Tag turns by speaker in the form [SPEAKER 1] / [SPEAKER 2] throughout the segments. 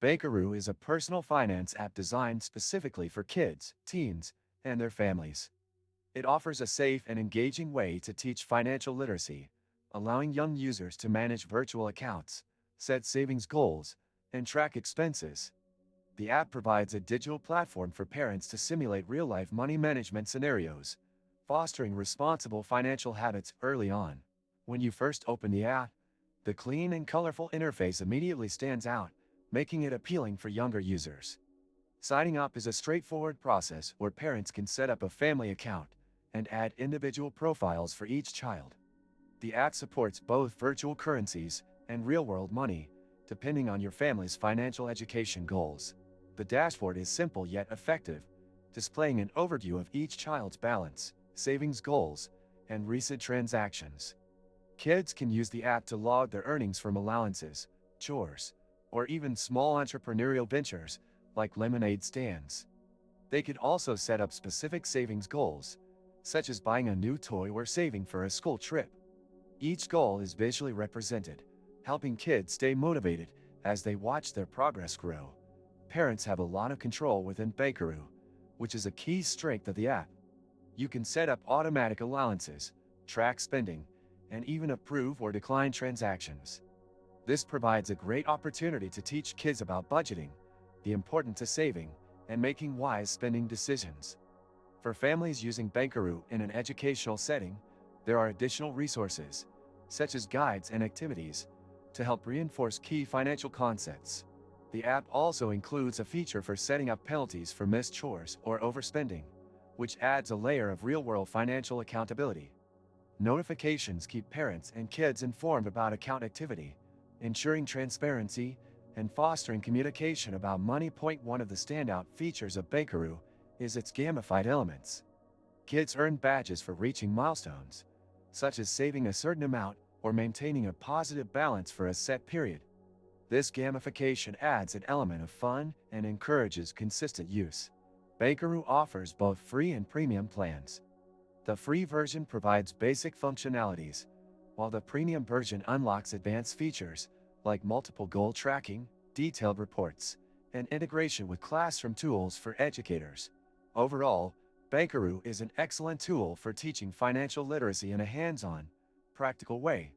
[SPEAKER 1] Bankaroo is a personal finance app designed specifically for kids, teens, and their families. It offers a safe and engaging way to teach financial literacy, allowing young users to manage virtual accounts, set savings goals, and track expenses. The app provides a digital platform for parents to simulate real-life money management scenarios, fostering responsible financial habits early on. When you first open the app, the clean and colorful interface immediately stands out, making it appealing for younger users. Signing up is a straightforward process where parents can set up a family account and add individual profiles for each child. The app supports both virtual currencies and real-world money, depending on your family's financial education goals. The dashboard is simple yet effective, displaying an overview of each child's balance, savings goals, and recent transactions. Kids can use the app to log their earnings from allowances, chores, or even small entrepreneurial ventures like lemonade stands. They could also set up specific savings goals, such as buying a new toy or saving for a school trip. Each goal is visually represented, helping kids stay motivated as they watch their progress grow. Parents have a lot of control within Bankaroo, which is a key strength of the app. You can set up automatic allowances, track spending, and even approve or decline transactions. This provides a great opportunity to teach kids about budgeting, the importance of saving, and making wise spending decisions. For families using Bankaroo in an educational setting, there are additional resources, such as guides and activities, to help reinforce key financial concepts. The app also includes a feature for setting up penalties for missed chores or overspending, which adds a layer of real-world financial accountability. Notifications keep parents and kids informed about account activity, ensuring transparency and fostering communication about money. One of the standout features of Bankaroo is its gamified elements. Kids earn badges for reaching milestones, such as saving a certain amount or maintaining a positive balance for a set period. This gamification adds an element of fun and encourages consistent use. Bankaroo offers both free and premium plans. The free version provides basic functionalities, while the premium version unlocks advanced features like multiple goal tracking, detailed reports, and integration with classroom tools for educators. Overall, Bankaroo is an excellent tool for teaching financial literacy in a hands-on, practical way.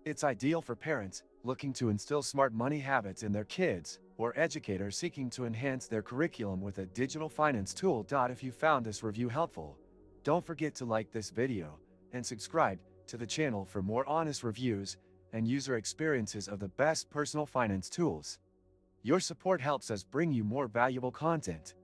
[SPEAKER 1] It's ideal for parents looking to instill smart money habits in their kids or educators seeking to enhance their curriculum with a digital finance tool. If you found this review helpful, don't forget to like this video and subscribe to the channel for more honest reviews and user experiences of the best personal finance tools. Your support helps us bring you more valuable content.